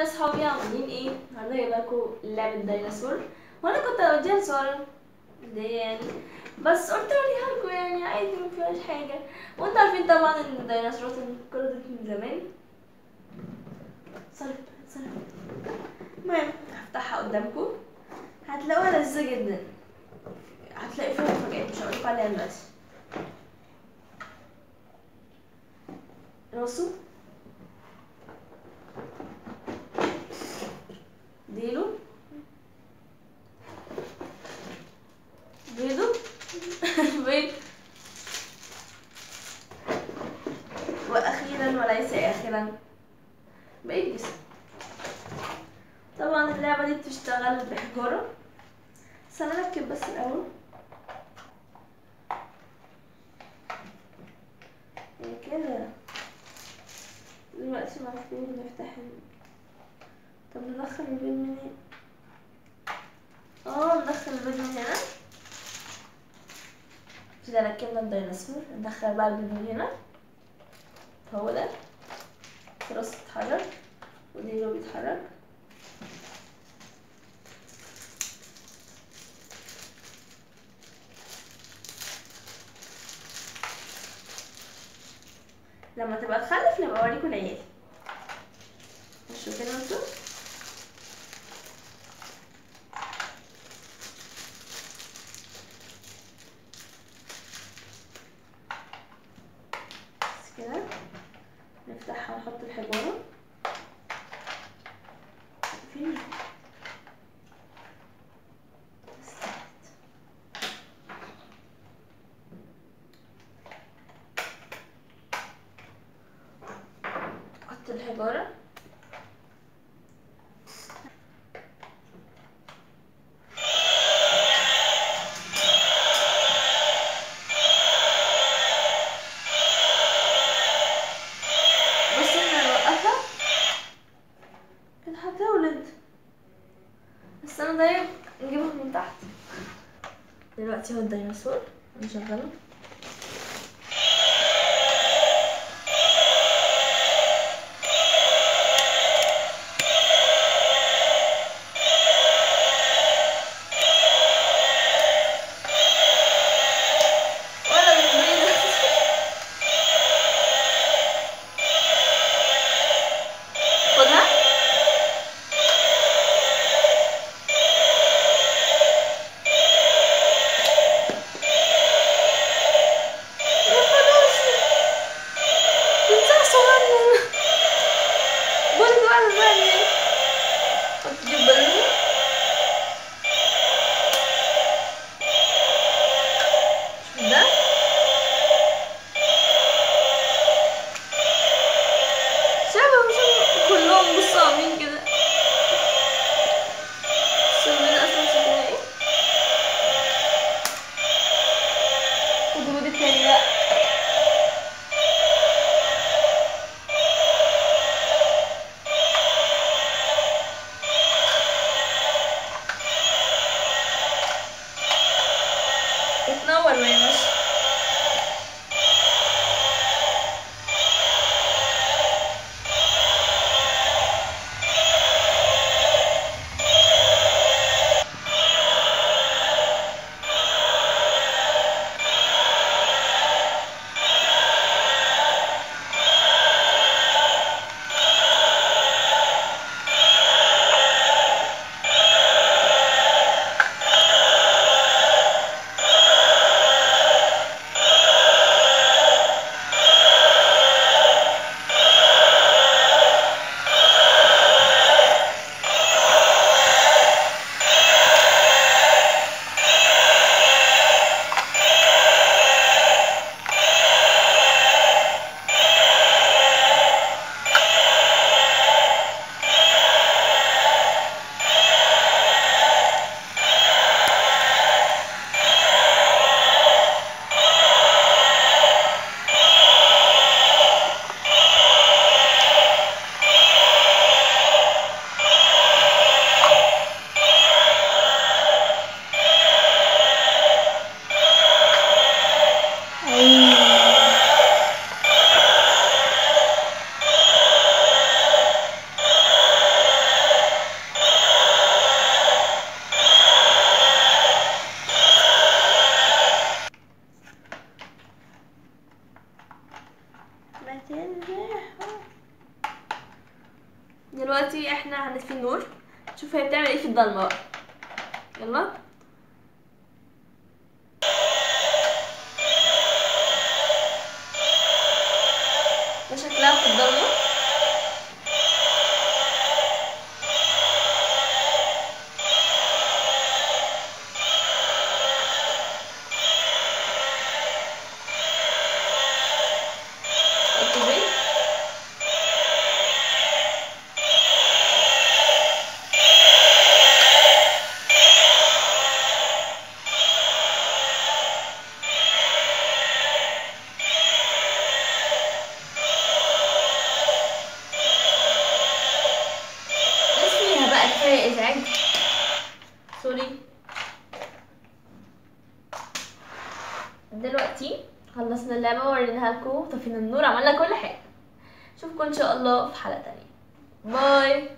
يا صحابي عاملين ايه؟ النهارده جايبه لكم لعبه ديناصور. وانا كنت اوديها لساره دي يعني، بس قلت اوريها لكم يعني عادي مفيهاش حاجه. وانتوا عارفين طبعا ان الديناصورات انقرضت من زمان. صرف. المهم هفتحها قدامكم، هتلاقوها لذيذه جدا، هتلاقي فيها مفاجآت مش هقولكوا عليها دلوقتي. راسه، ديله، بيضه بيض، واخيرا وليس اخرا بقيت جسم. طبعا اللعبه دي بتشتغل بحجاره، بس انا اركب بس الاول كده. دلوقتي المفروض نفتح طب ندخل البيض منين؟ ندخل البيض من هنا كده. ركبنا الديناصور، ندخل بقى البيض من هنا. هو ده راسه بيتحرك وديله بيتحرك. لما تبقى تخلف نبقى اوريكم العيال. شوفوا كده انتوا بس كده. نفتحها ونحط الحجارة فين. نحط الحجارة بس احنا نوقفها كده هتولد، بس انا دايما نجيبها من تحت. دلوقتي هو الديناصور نشغله. كلهم بصوا عاملين كده. سمينا اسمها شكلها ايه؟ ودود التاني بقى. دلوقتي احنا هنطفي النور، شوف هي بتعمل ايه في الضلمه بقى. يلا ده شكلها في الضلمه. اوكي بس فيها بقى كفايه ازعاج، سوري. دلوقتي خلصنا اللعبه ووريناها لكم، طفينا النور، عملنا كل حاجه. اشوفكم ان شاء الله في حلقه تانية. باي.